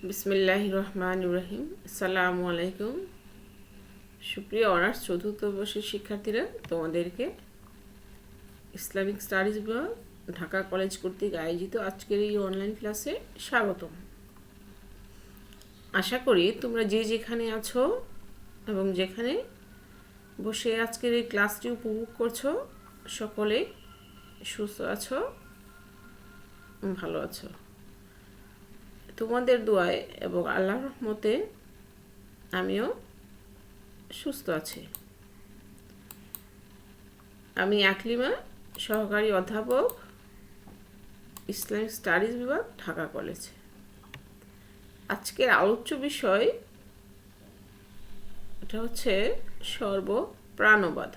বিসমিল্লাহির রহমানির রহিম। আসসালামু আলাইকুম। সুপ্রিয় অনার্স চতুর্থ বর্ষের শিক্ষার্থীরা, তোমাদেরকে ইসলামিক স্টাডিজ বিভাগ ঢাকা কলেজ কর্তৃক আয়োজিত আজকের এই অনলাইন ক্লাসে স্বাগতম। আশা করি তোমরা যে যেখানে আছো এবং যেখানে বসে আজকের এই ক্লাসটি উপভোগ করছো সকলে সুস্থ আছো, ভালো আছো। তোমাদের দোয়ায় এবং আল্লাহর রহমতে আমিও সুস্থ আছি। আমি আকলিমা, সহকারী অধ্যাপক, ইসলামিক স্টাডিজ বিভাগ, ঢাকা কলেজ। আজকের আলোচ্য বিষয় এটা হচ্ছে সর্বপ্রাণবাদ।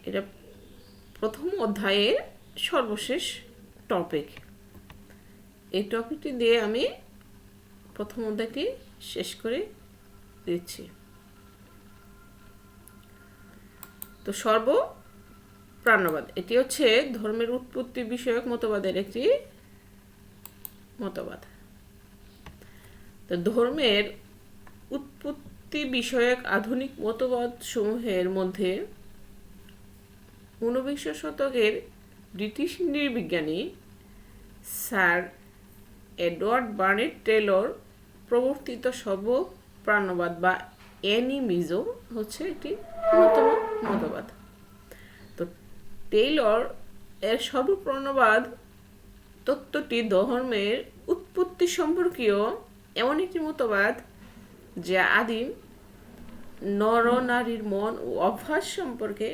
এটা প্রথম অধ্যায়ের সর্বশেষ টপিক। এই টপিকটি দিয়ে আমি প্রথম অধ্যায়টি শেষ করে দিচ্ছি। তো সর্বপ্রাণবাদ এটি হচ্ছে ধর্মের উৎপত্তি বিষয়ক মতবাদের একটি মতবাদ। তো ধর্মের উৎপত্তি বিষয়ক আধুনিক মতবাদ সমূহের মধ্যে ঊনবিংশ শতকের ব্রিটিশ নৃবিজ্ঞানী স্যার এডওয়ার্ড বার্নেট টেলর প্রবর্তিত সর্বপ্রাণবাদ বা অ্যানিমিজম হচ্ছে একটি মতবাদ। তো টেইলর এর সর্বপ্রাণবাদ তত্ত্বটি ধর্মের উৎপত্তি সম্পর্কীয় এমন একটি মতবাদ যা আদিম নর-নারীর মন ও অভ্যাস সম্পর্কে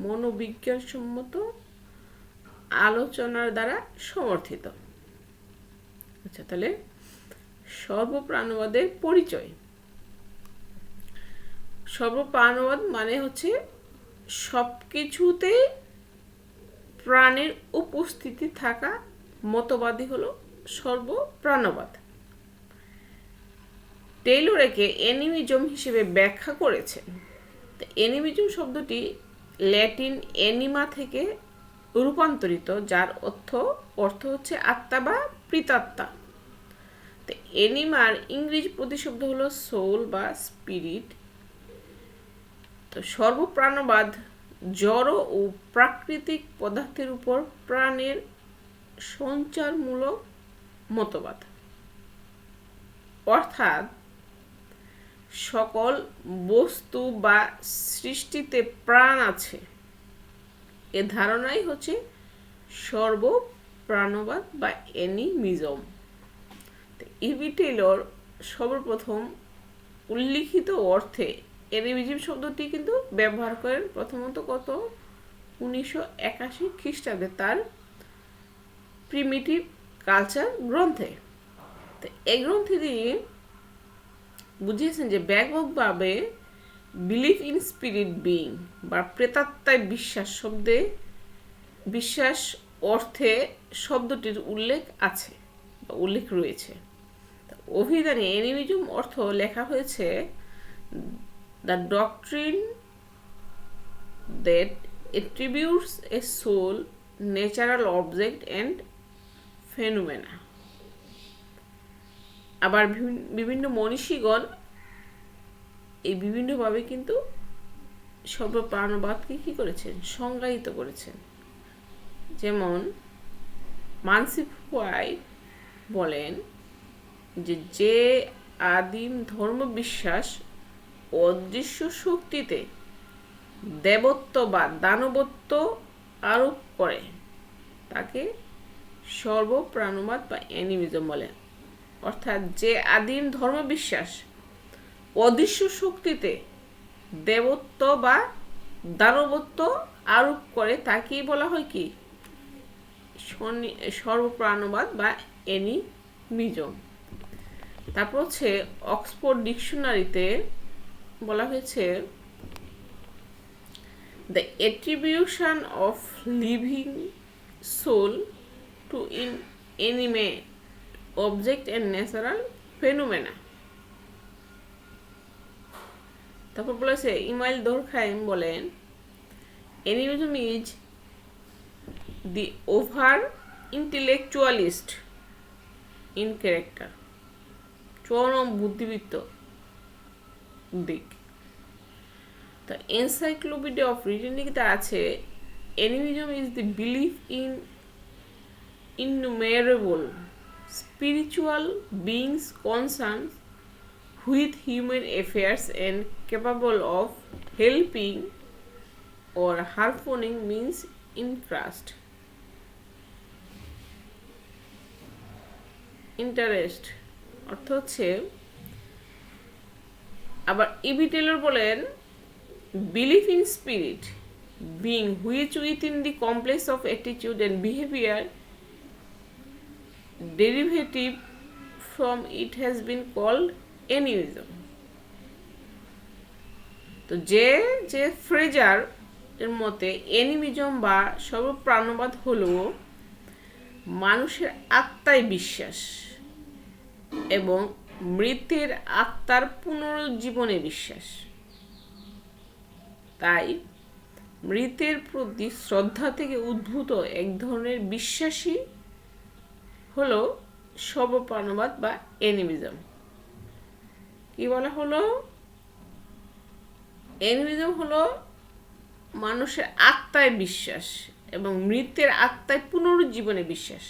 মনোবিজ্ঞানসম্মত আলোচনার দ্বারা সমর্থিত। আচ্ছা, তাহলে সর্বপ্রাণবাদের পরিচয়। সর্বপ্রাণবাদ মানে হচ্ছে সবকিছুতে প্রাণের উপস্থিতি থাকা মতবাদই হলো সর্বপ্রাণবাদ। টেইলর একে অ্যানিমিজম হিসেবে ব্যাখ্যা করেছেন। অ্যানিমিজম শব্দটি ল্যাটিন অ্যানিমা থেকে রূপান্তরিত, যার অর্থ হচ্ছে আত্মা বা প্রেতাত্মা। তো অ্যানিমার ইংরেজি প্রতিশব্দ হলো সোল বা স্পিরিট। তো সর্বপ্রাণবাদ জড় ও প্রাকৃতিক পদার্থের উপর প্রাণের সঞ্চারমূলক মতবাদ, অর্থাৎ সকল বস্তু বা সৃষ্টিতে প্রাণ আছে এ ধারণাই হচ্ছে সর্বপ্রাণবাদ বা অ্যানিমিজম। ইভি টেইলর সর্বপ্রথম উল্লিখিত অর্থে অ্যানিমিজম শব্দটি কিন্তু ব্যবহার করেন প্রথমত 1981 খ্রিস্টাব্দে তার প্রিমিটিভ কালচার গ্রন্থে। তো এই গ্রন্থে তিনি বুঝিয়েছেন যে ব্যাপকভাবে বিলিভ ইন স্পিরিট বিং বা প্রেতাত্মায় বিশ্বাস অর্থে শব্দটির উল্লেখ রয়েছে। অভিধানে অ্যানিমিজম অর্থ লেখা হয়েছে the doctrine that attributes a soul, natural object and phenomena। আবার বিভিন্ন মনীষীগণ এই বিভিন্নভাবে কিন্তু সর্বপ্রাণবাদকে কি করেছেন, সংজ্ঞায়িত করেছেন। যেমন মানসি হোয়াইট বলেন যে আদিম ধর্মবিশ্বাস অদৃশ্য শক্তিতে দেবত্ব বা দানবত্ব আরোপ করে তাকে সর্বপ্রাণবাদ বা অ্যানিমিজম বলে। অর্থাৎ যে আদিম ধর্মবিশ্বাস অদৃশ্য শক্তিতে দেবত্ব বা দানবত্ব আরোপ করে তাকেই বলা হয় কি, সর্বপ্রাণবাদ বা অ্যানিমিজম। তারপর হচ্ছে অক্সফোর্ড ডিকশনারিতে বলা হয়েছে the attribution of living soul to inanimate object and natural phenomena। তারপর বলেছে ইমাইল দোরখাইম বলেন animism is the over intellectualist in character চরম বুদ্ধিবৃত্ত দিক। তো এনসাইক্লোপিডিয়া অফ রিটেনিকিতে আছে, animism is the belief in innumerable spiritual beings concerned with human affairs and capable of helping or harponing means interest. অর্থ হচ্ছে, আবার ইবি টেলর বলেন, believe in spirit being which within the complex of attitude and behaviour derivative from it has been called animism. তো যে Fraser এর মতে animism বা সর্বপ্রাণবাদ হলো মানুষের আত্মায় বিশ্বাস এবং মৃতের আত্মার পুনরুজ্জীবনে বিশ্বাস। তাই মৃতের প্রতি শ্রদ্ধা থেকে উদ্ভূত এক ধরনের বিশ্বাসী হলো সর্বপ্রাণবাদ বা অ্যানিমিজম। কি বলা হলো? অ্যানিমিজম হলো মানুষের আত্মায় বিশ্বাস এবং মৃতের আত্মায় পুনরুজ্জীবনে বিশ্বাস।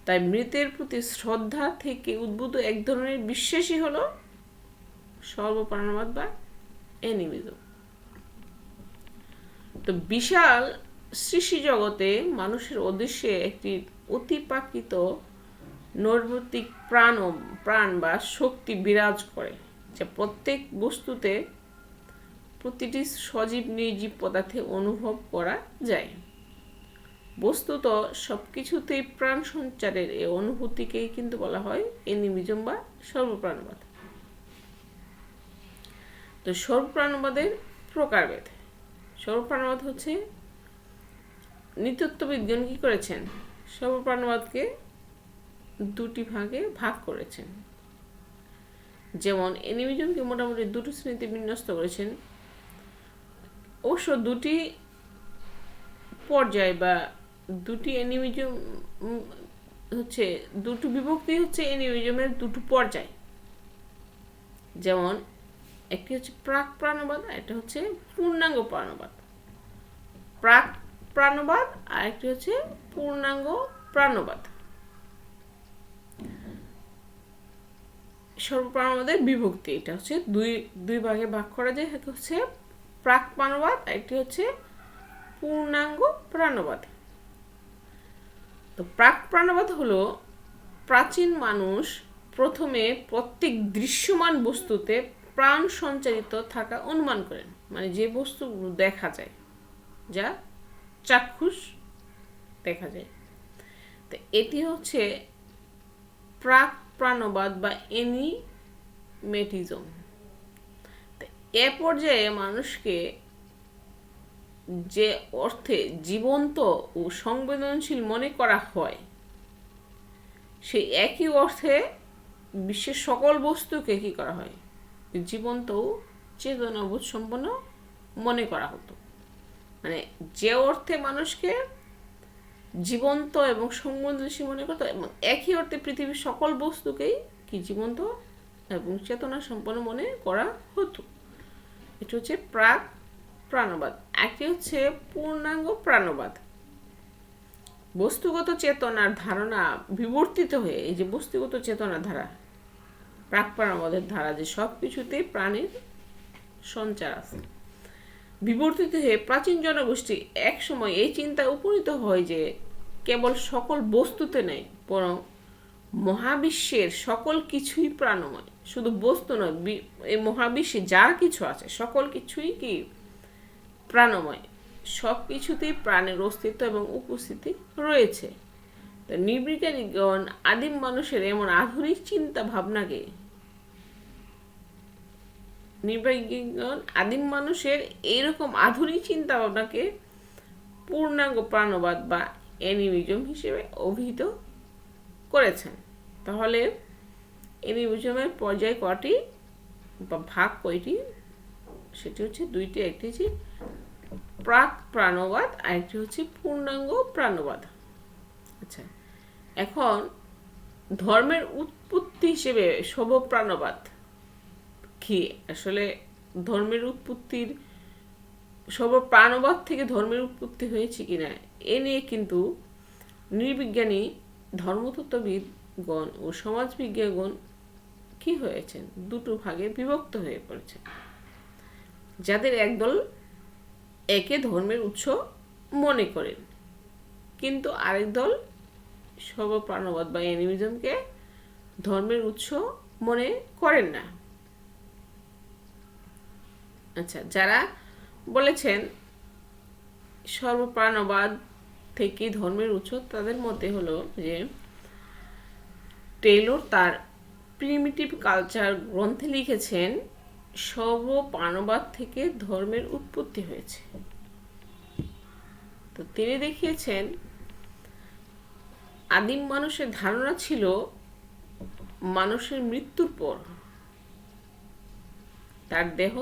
তাই মৃতের প্রতি শ্রদ্ধা থেকে উদ্ভূত এক ধরনের বিশ্বাসই হলো সর্বপ্রাণবাদ বা অ্যানিমিজম। তো বিশাল সৃষ্টি জগতে মানুষের উদ্দেশ্যে একটি অতিপ্রাকৃত নৈর্ব্যক্তিক প্রাণ বা শক্তি বিরাজ করে, যা প্রত্যেক বস্তুতে প্রতিটি সজীব নির্জীব পদার্থে অনুভব করা যায়। বস্তুত সবকিছুতেই প্রাণ সঞ্চারের এই অনুভূতিকেই কিন্তু বলা হয় অ্যানিমিজম বা সর্বপ্রাণবাদ। তো সর্বপ্রাণবাদের প্রকারভেদ। সর্বপ্রাণবাদ হচ্ছে, নৃতত্ত্ববিজ্ঞান কি করেছেন? সর্বপ্রাণবাদকে দুটি ভাগে ভাগ করেছেন। যেমন অ্যানিমিজমকে মোটামুটি দুটো শ্রেণীতে বিন্যস্ত করেছেন। অবশ্য দুটি পর্যায় বা দুটি অ্যানিমিজম হচ্ছে, দুটো বিভক্তি হচ্ছে অ্যানিমিজমের দুটো পর্যায়। যেমন একটি হচ্ছে প্রাক প্রাণবাদ, একটা হচ্ছে পূর্ণাঙ্গ প্রাণবাদ। প্রাক প্রাণবাদ আর একটি হচ্ছে পূর্ণাঙ্গ প্রাণবাদ। সর্বপ্রাণবাদের বিভক্তি এটা হচ্ছে দুই ভাগে ভাগ করা যায়। একটা হচ্ছে প্রাক প্রাণবাদ, একটি হচ্ছে পূর্ণাঙ্গ প্রাণবাদ। তো প্রাক প্রাণবাদ হলো প্রাচীন মানুষ প্রথমে প্রত্যেক দৃশ্যমান বস্তুতে প্রাণ সঞ্চারিত থাকা অনুমান করেন, মানে যে বস্তুগুলো দেখা যায়, যা চাক্ষুষ দেখা যায়। তো এটি হচ্ছে প্রাক প্রাণবাদ বা অ্যানিমেটিজম। এ পর্যায়ে মানুষকে যে অর্থে জীবন্ত ও সংবেদনশীল মনে করা হয়, সেই একই অর্থে বিশ্বের সকল বস্তুকে কি করা হয়? জীবন্ত ও চেতনাবোধ সম্পন্ন মনে করা হতো। মানে যে অর্থে মানুষকে জীবন্ত এবং সংবেদনশীল মনে করতো, এবং একই অর্থে পৃথিবীর সকল বস্তুকেই কি জীবন্ত এবং চেতনা সম্পন্ন মনে করা হতো। এটা হচ্ছে প্রাক প্রাণবাদ। একটি হচ্ছে পূর্ণাঙ্গ প্রাণবাদ। বস্তুগত চেতনার ধারণা বিবর্তিত হয়ে, এই যে বস্তুগত চেতনার ধারা, প্রাক প্রাণবাদের ধারা, যে সব কিছুতেই প্রাণের সঞ্চার আছে, বিবর্তিত হয়ে প্রাচীন জনগোষ্ঠী এক সময় এই চিন্তায় উপনীত হয় যে কেবল সকল বস্তুতে নেই, বরং মহাবিশ্বের সকল কিছুই প্রাণময়। শুধু বস্তু নয়, এই মহাবিশ্বে যা কিছু আছে সকল কিছুই কি প্রাণময়। সব কিছুতেই প্রাণের অস্তিত্ব এবং উপস্থিতি রয়েছে। তো নৃবিজ্ঞানীগণ আদিম মানুষের এমন আধুনিক চিন্তা ভাবনাকে, নৃবিজ্ঞানীগণ আদিম মানুষের এইরকম আধুনিক চিন্তা ভাবনাকে পূর্ণাঙ্গ প্রাণবাদ বা অ্যানিমিজম হিসেবে অভিহিত করেছেন। তাহলে অ্যানিমিজমের পর্যায় কটি বা ভাগ কয়টি? সেটি হচ্ছে দুইটি। একটি হচ্ছে প্রাক প্রাণবাদ আর একটি হচ্ছে পূর্ণাঙ্গ প্রাণবাদ। আচ্ছা, এখন ধর্মের উৎপত্তি হিসেবে সর্বপ্রাণবাদ কি? আসলে ধর্মের উৎপত্তির সর্বপ্রাণবাদ থেকে ধর্মের উৎপত্তি হয়েছে কিনা এ নিয়ে কিন্তু নৃবিজ্ঞানী, ধর্মতত্ত্ববিদগণ ও সমাজবিজ্ঞানগণ কি হয়েছেন, দুটো ভাগে বিভক্ত হয়ে পড়েছেন, যাদের একদল একে ধর্মের উৎস মনে করেন, কিন্তু আরেক দল সর্বপ্রাণবাদ বা অ্যানিমিজমকে ধর্মের উৎস মনে করেন না। আচ্ছা, যারা বলেছেন সর্বপ্রাণবাদ থেকে ধর্মের উৎস, তাদের মধ্যে হলো যে টেইলর তার প্রিমিটিভ কালচার গ্রন্থে লিখেছেন সর্বপ্রাণবাদ থেকে ধর্মের উৎপত্তি হয়েছে। তো তিনি দেখিয়েছেন আদিম মানুষের ধারণা ছিল মানুষের মৃত্যুর পর তার দেহ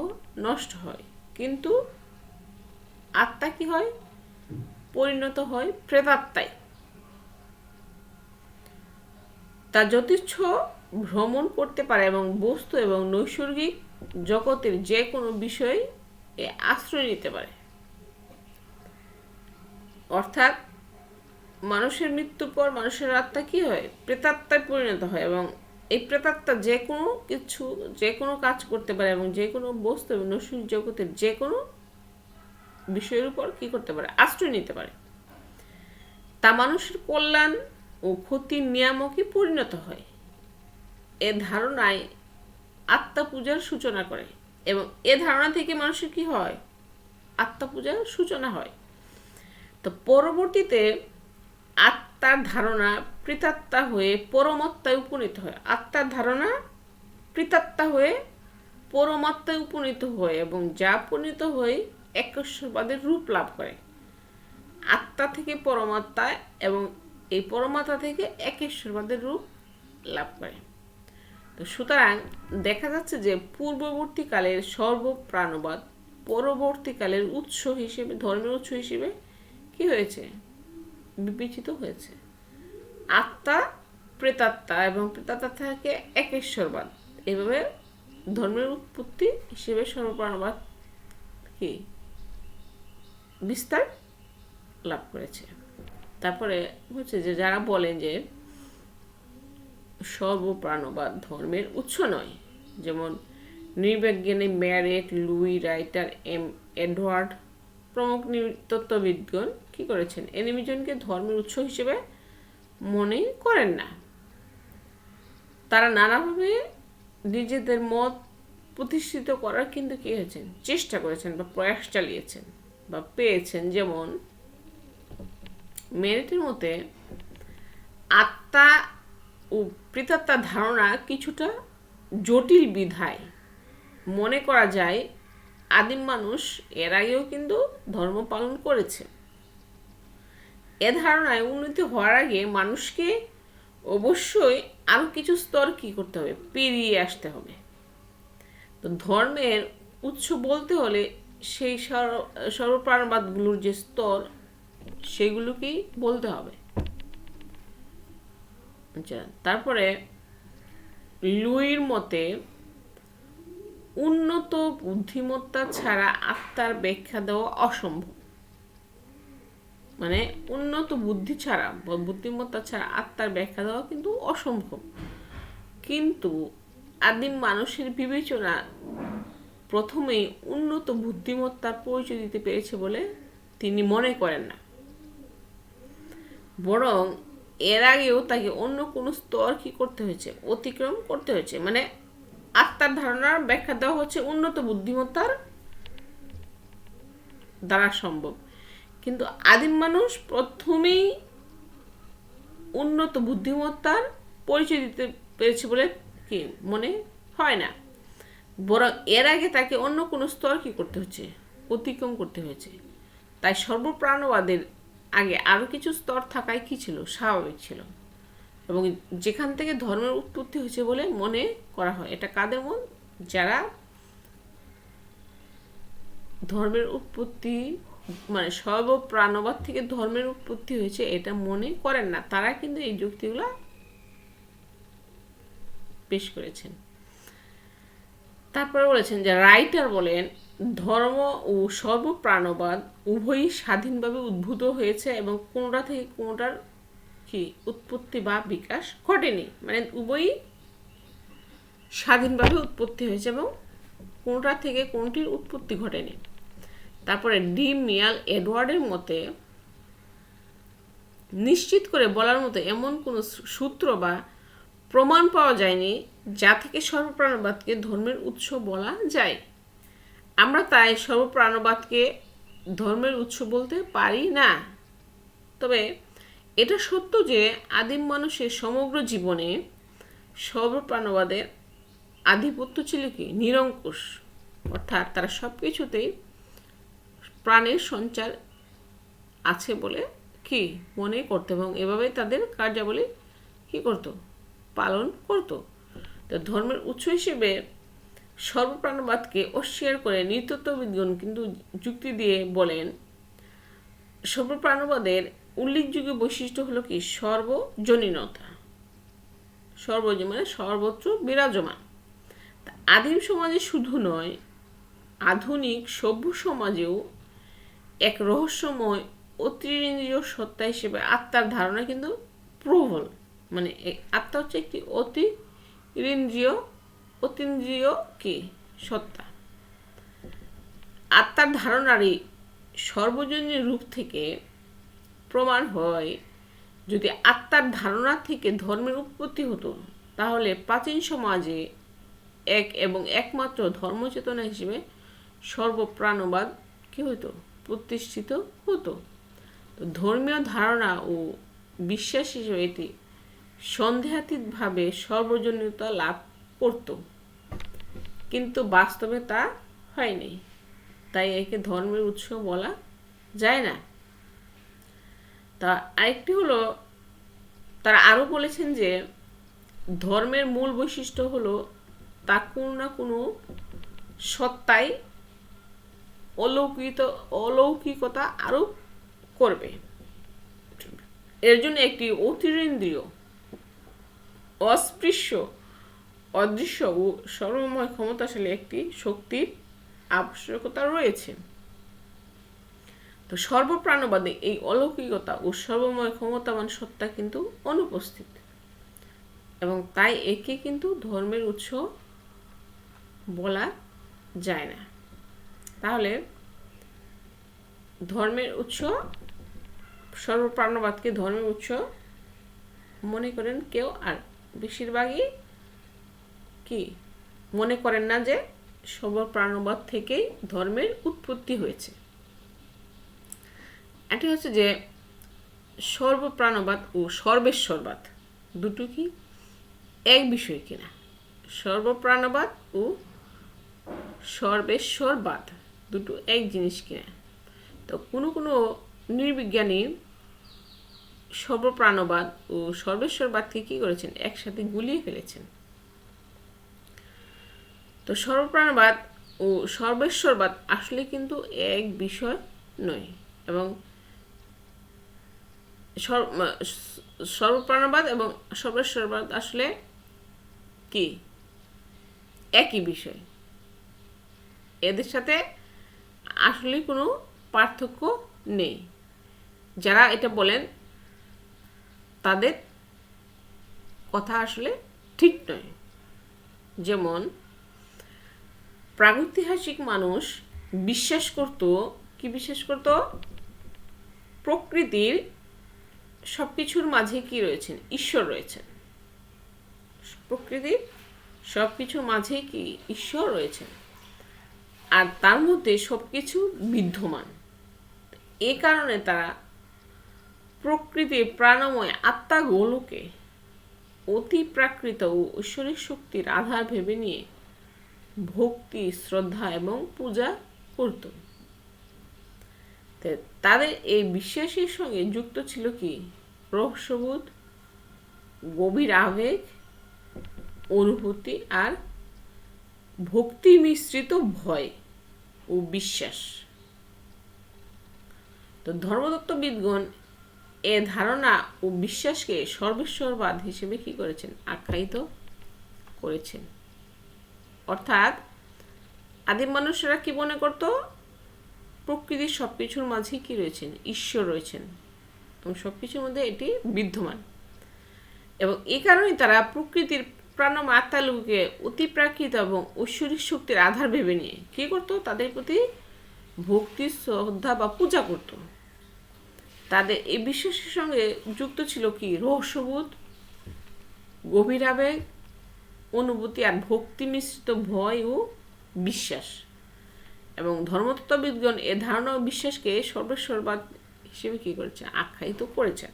নষ্ট হয়, কিন্তু আত্মা কি হয়? পরিণত হয় প্রেতাত্মায়। তা যথেচ্ছ ভ্রমণ করতে পারে এবং বস্তু এবং নৈসর্গিক জগতের যে কোনো বিষয় আশ্রয় নিতে পারে। অর্থাৎ মানুষের মৃত্যুর পর মানুষের আত্মা কি হয়? প্রেতাত্মায় পরিণত হয়, এবং এই প্রেতাত্মা যে কোনো কিছু, যে কোনো কাজ করতে পারে এবং যে কোনো বস্তু এবং নৈসর্গিক জগতের যে কোনো বিষয়ের উপর কি করতে পারে? আশ্রয় নিতে পারে। তা মানুষের কল্যাণ ও ক্ষতির নিয়ামকে পরিণত হয়। এ ধারণায় আত্মা পূজার সূচনা করে, এবং এ ধারণা থেকে মানুষের কি হয়? আত্মা পূজার সূচনা হয়। তো পরবর্তীতে আত্মার ধারণা প্রেতাত্মা হয়ে পরমাত্মায় উপনীত হয়। আত্মার ধারণা প্রেতাত্মা হয়ে পরমাত্মায় উপনীত হয়, এবং যা উপনীত হয়ে একেশ্বরবাদের রূপ লাভ করে। আত্মা থেকে পরমাত্মায় এবং এই পরমাত্মা থেকে একেশ্বরবাদের রূপ লাভ করে। তো সুতরাং দেখা যাচ্ছে যে পূর্ববর্তীকালের সর্বপ্রাণবাদ পরবর্তীকালের উৎস হিসেবে, ধর্মের উৎস হিসেবে কি হয়েছে? বিবেচিত হয়েছে। আত্মা, প্রেতাত্মা এবং প্রেতাত্মা থেকে একেশ্বরবাদ, এভাবে ধর্মের উৎপত্তি হিসেবে সর্বপ্রাণবাদ কি বিস্তার লাভ করেছে। তারপরে হচ্ছে যে যারা বলেন যে সর্বপ্রাণবাদ ধর্মের উৎস নয়, যেমন নৃবিজ্ঞানী ম্যারেট, লুই রাইটার, এডওয়ার্ড প্রমুখ তত্ত্ববিদগণ কি করেছেন? অ্যানিমিজমকে ধর্মের উৎস হিসেবে মনে করেন না। তারা নানাভাবে নিজেদের মত প্রতিষ্ঠিত করার কিন্তু কি হয়েছেন? চেষ্টা করেছেন বা প্রয়াস চালিয়েছেন বা পেয়েছেন। যেমন মেরিটের মতে আত্মা ও প্রেতাত্মার ধারণা কিছুটা জটিল বিধায় মনে করা যায় আদিম মানুষ এর আগেও কিন্তু ধর্ম পালন করেছে। এ ধারণায় উন্নতি হওয়ার আগে মানুষকে অবশ্যই আরও কিছু স্তর কি করতে হবে? পেরিয়ে আসতে হবে। তো ধর্মের উৎস বলতে হলে সেই সর্বপ্রাণবাদগুলোর যে স্তর, সেগুলোকেই বলতে হবে। আচ্ছা, তারপরে লুইর মতে উন্নত বুদ্ধিমত্তা ছাড়া আত্মার ব্যাখ্যা দেওয়া অসম্ভব। মানে উন্নত বুদ্ধি ছাড়া বা বুদ্ধিমত্তা ছাড়া আত্মার ব্যাখ্যা দেওয়া কিন্তু অসম্ভব। কিন্তু আদিম মানুষের বিবেচনা প্রথমেই উন্নত বুদ্ধিমত্তার পরিচয় দিতে পেরেছে বলে তিনি মনে করেন না, বরং এর আগেও তাকে অন্য কোনো স্তর কি করতে হয়েছে? অতিক্রম করতে হয়েছে। মানে আত্মার ধারণার ব্যাখ্যা দেওয়া হচ্ছে উন্নত বুদ্ধিমত্তার দ্বারা সম্ভব, কিন্তু আদিম মানুষ প্রথমেই উন্নত বুদ্ধিমত্তার পরিচয় দিতে পেরেছে বলে কি মনে হয় না, বরং এর আগে তাকে অন্য কোনো স্তর কি করতে হচ্ছে? অতিক্রম করতে হয়েছে। তাই সর্বপ্রাণবাদের আগে আরও কিছু স্তর থাকায় কি ছিল? স্বাভাবিক ছিল, এবং যেখান থেকে ধর্মের উৎপত্তি হয়েছে বলে মনে করা হয়। এটা কাদের মন? যারা ধর্মের উৎপত্তি মানে সর্বপ্রাণবাদ থেকে ধর্মের উৎপত্তি হয়েছে এটা মনে করেন না, তারা কিন্তু এই যুক্তিগুলো পেশ করেছেন। তারপরে বলেছেন যে রাইটার বলেন ধর্ম ও সর্বপ্রাণবাদ উভয়ই স্বাধীনভাবে উদ্ভূত হয়েছে এবং কোনোটা থেকে কোনোটার কি উৎপত্তি বা বিকাশ ঘটেনি, মানে উভয়ই স্বাধীনভাবে উৎপত্তি হয়েছে এবং কোনোটা থেকে কোনোটির উৎপত্তি ঘটেনি। তারপরে ডি মিয়াল এডওয়ার্ডের মতে নিশ্চিত করে বলার মতো এমন কোনো সূত্র বা প্রমাণ পাওয়া যায়নি যা থেকে সর্বপ্রাণবাদকে ধর্মের উৎস বলা যায়। আমরা তাই সর্বপ্রাণবাদকে ধর্মের উৎস বলতে পারি না। তবে এটা সত্য যে আদিম মানুষের সমগ্র জীবনে সর্বপ্রাণবাদের আধিপত্য ছিল কি নিরঙ্কুশ, অর্থাৎ তারা সব কিছুতেই প্রাণের সঞ্চার আছে বলে কি মনে করতো এবং এভাবে তাদের কার্যাবলী কি করতো, পালন করত। তো ধর্মের উৎস হিসেবে সর্বপ্রাণবাদকে অস্বীকার করে নৃতত্ত্ববিদগণ কিন্তু যুক্তি দিয়ে বলেন সর্বপ্রাণবাদের উল্লেখযোগ্য বৈশিষ্ট্য হলো কি সর্বজনীনতা, মানে সর্বত্র বিরাজমান। আদিম সমাজে শুধু নয়, আধুনিক সভ্য সমাজেও এক রহস্যময় অতীন্দ্রিয় সত্তা হিসেবে আত্মার ধারণা কিন্তু প্রবল। মানে আত্মা হচ্ছে একটি অতীন্দ্রিয় কি সত্তা। আত্মার ধারণারই সর্বজনীন রূপ থেকে প্রমাণ হয় যদি আত্মার ধারণা থেকে ধর্মের উৎপত্তি হতো তাহলে প্রাচীন সমাজে এক এবং একমাত্র ধর্মচেতনা হিসেবে সর্বপ্রাণবাদ কি হতো, প্রতিষ্ঠিত হতো। তো ধর্মীয় ধারণা ও বিশ্বাস হিসেবে এটি সন্দেহাতীতভাবে সর্বজনীনতা লাভ করত, কিন্তু বাস্তবে তা হয়নি, তাই একে ধর্মের উৎস বলা যায় না। তা আরেকটি হলো তারা আরও বলেছেন যে ধর্মের মূল বৈশিষ্ট্য হলো তা কোনো না কোনো সত্তায় অলৌকিকতা আরোপ করবে। এর জন্য একটি অতীন্দ্রিয়, অস্পৃশ্য, অদৃশ্য ও সর্বময় ক্ষমতাশালী একটি শক্তির আবশ্যকতা রয়েছে। তো সর্বপ্রাণবাদে এই অলৌকিকতা ও সর্বময় ক্ষমতাবান সত্তা কিন্তু অনুপস্থিত এবং তাই একে কিন্তু ধর্মের উৎস বলা যায় না। তাহলে ধর্মের উৎস, সর্বপ্রাণবাদকে ধর্মের উৎস মনে করেন কেউ, আর বেশিরভাগই কি মনে করেন না যে সর্বপ্রাণবাদ থেকেই ধর্মের উৎপত্তি হয়েছে। এটি হচ্ছে যে সর্বপ্রাণবাদ ও সর্বেশ্বরবাদ দুটো কি এক বিষয় কিনা। সর্বপ্রাণবাদ ও সর্বেশ্বরবাদ দুটো এক জিনিস কিনা। তো কোনো কোনো নৃবিজ্ঞানী সর্বপ্রাণবাদ ও সর্বেশ্বরবাদকে কি করেছেন, একসাথে গুলিয়ে ফেলেছেন। তো সর্বপ্রাণবাদ ও সর্বেশ্বরবাদ আসলে কিন্তু এক বিষয় নয় এবং সর্বপ্রাণবাদ এবং সর্বেশ্বরবাদ আসলে কি একই বিষয়, এদের সাথে আসলে কোনো পার্থক্য নেই। যারা এটা বলেন তাদের কথা আসলে ঠিক নয়। যেমন প্রাগৈতিহাসিক মানুষ বিশ্বাস করত, প্রকৃতির সবকিছুর মাঝে কি রয়েছেন, ঈশ্বর রয়েছেন। প্রকৃতির সবকিছুর মাঝে কি ঈশ্বর রয়েছেন আর তার মধ্যে সবকিছু বিদ্যমান। এ কারণে তারা প্রকৃতির প্রাণময় আত্মাগুলোকে অতি প্রাকৃত ও ঐশ্বরিক শক্তির আধার ভেবে নিয়ে ভক্তি, শ্রদ্ধা এবং পূজা করত। তাদের এই বিশ্বাসের সঙ্গে যুক্ত ছিল কি রহস্যবোধ, গভীর আবেগ, অনুভূতি আর ভক্তি মিশ্রিত ভয় ও বিশ্বাস। তো ধর্মতত্ত্ববিদগণ এ ধারণা ও বিশ্বাসকে সর্বেশ্বরবাদ হিসেবে কি করেছেন, আখ্যায়িত করেছেন। অর্থাৎ আদিম মানুষেরা কি মনে করত, প্রকৃতির সব কিছুর মাঝেই কি রয়েছেন, ঈশ্বর রয়েছেন এবং সব কিছুর মধ্যে এটি বিদ্যমান। এবং এই কারণেই তারা প্রকৃতির প্রাণম আত্মালুকে অতিপ্রাকৃত এবং ঐশ্বরিক শক্তির আধার ভেবে নিয়ে কি করত, তাদের প্রতি ভক্তি, শ্রদ্ধা বা পূজা করত। তাদের এই বিশ্বাসের সঙ্গে যুক্ত ছিল কি, রহস্যবোধ, গভীর আবেগ, অনুভূতি আর ভক্তি মিশ্রিত ভয় ও বিশ্বাস। এবং ধর্মতত্ত্ববিদগণ এ ধারণা ও বিশ্বাসকে সর্বেশ্বরবাদ হিসেবে কি করেছে, আখ্যায়িত করেছেন।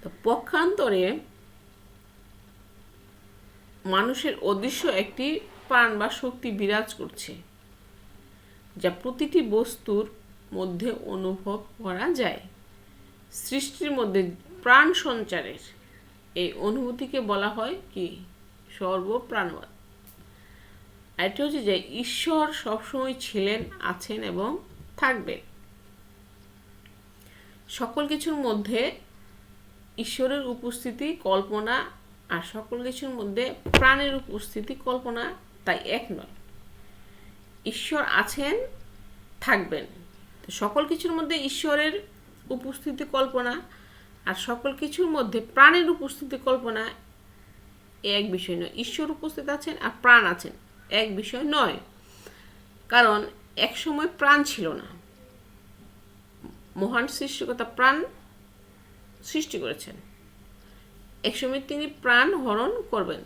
তো পক্ষান্তরে মানুষের অদৃশ্য একটি প্রাণ বা শক্তি বিরাজ করছে, যা প্রতিটি বস্তুর মধ্যে অনুভব করা যায়। সৃষ্টির মধ্যে প্রাণ সঞ্চারের এই অনুভূতিকে বলা হয় কি, সর্বপ্রাণবাদ। এটা হচ্ছে যে ঈশ্বর সবসময় ছিলেন, আছেন এবং থাকবেন। সকল কিছুর মধ্যে ঈশ্বরের উপস্থিতি কল্পনা, আর সকল কিছুর মধ্যে প্রাণের উপস্থিতি কল্পনা তাই এক নয়। ঈশ্বর আছেন, থাকবেন। সকল কিছুর মধ্যে ঈশ্বরের উপস্থিতি কল্পনা আর সকল কিছুর মধ্যে প্রাণের উপস্থিতি কল্পনা এক বিষয় নয়। ঈশ্বর উপস্থিত আছেন আর প্রাণ আছেন এক বিষয় নয়। কারণ এক সময় প্রাণ ছিল না, মহান সৃষ্টিকর্তা প্রাণ সৃষ্টি করেছেন। একসময় তিনি প্রাণ হরণ করবেন,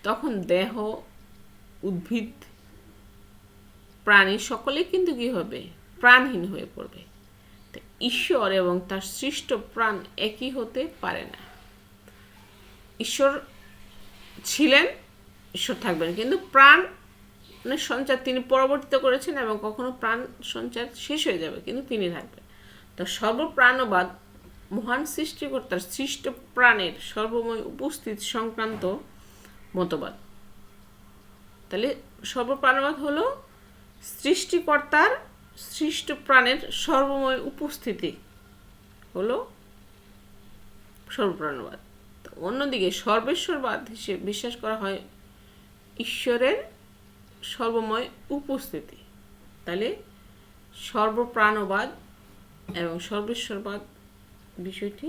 তখন দেহ, উদ্ভিদ, প্রাণী সকলেই কিন্তু কি হবে, প্রাণহীন হয়ে পড়বে। ঈশ্বর এবং তার সৃষ্ট প্রাণ একই হতে পারে না। ঈশ্বর ছিলেন, ঈশ্বর থাকবেন, কিন্তু প্রাণ সঞ্চার তিনি পরবর্তীতে করেছেন এবং কখনো প্রাণ সঞ্চার শেষ হয়ে যাবে, কিন্তু তিনি থাকবেন। তো সর্বপ্রাণবাদ মহান সৃষ্টিকর্তার সৃষ্ট প্রাণের সর্বময় উপস্থিত সংক্রান্ত মতবাদ। তাহলে সর্বপ্রাণবাদ হলো সৃষ্টিকর্তার সৃষ্ট প্রাণের সর্বময় উপস্থিতি হলো সর্বপ্রাণবাদ। অন্যদিকে সর্বেশ্বরবাদ হিসেবে বিশ্বাস করা হয় ঈশ্বরের সর্বময় উপস্থিতি। তাহলে সর্বপ্রাণবাদ এবং সর্বেশ্বরবাদ বিষয়টি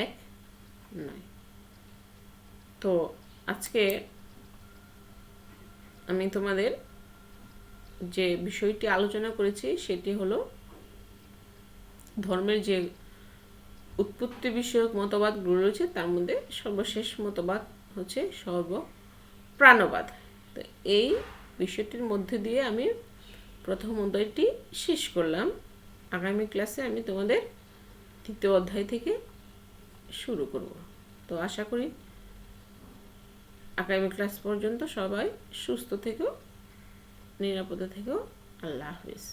এক নয়। তো আজকে আমি তোমাদের যে বিষয়টি আলোচনা করেছি সেটি হলো ধর্মের যে উৎপত্তি বিষয়ক মতবাদগুলো রয়েছে তার মধ্যে সর্বশেষ মতবাদ হচ্ছে সর্বপ্রাণবাদ। তো এই বিষয়টির মধ্যে দিয়ে আমি প্রথম অধ্যায়টি শেষ করলাম। আগামী ক্লাসে আমি তোমাদের তৃতীয় অধ্যায় থেকে শুরু করব। তো আশা করি আগামী ক্লাস পর্যন্ত সবাই সুস্থ থেকো, নিরাপদে থেকো। আল্লাহ হাফিজ।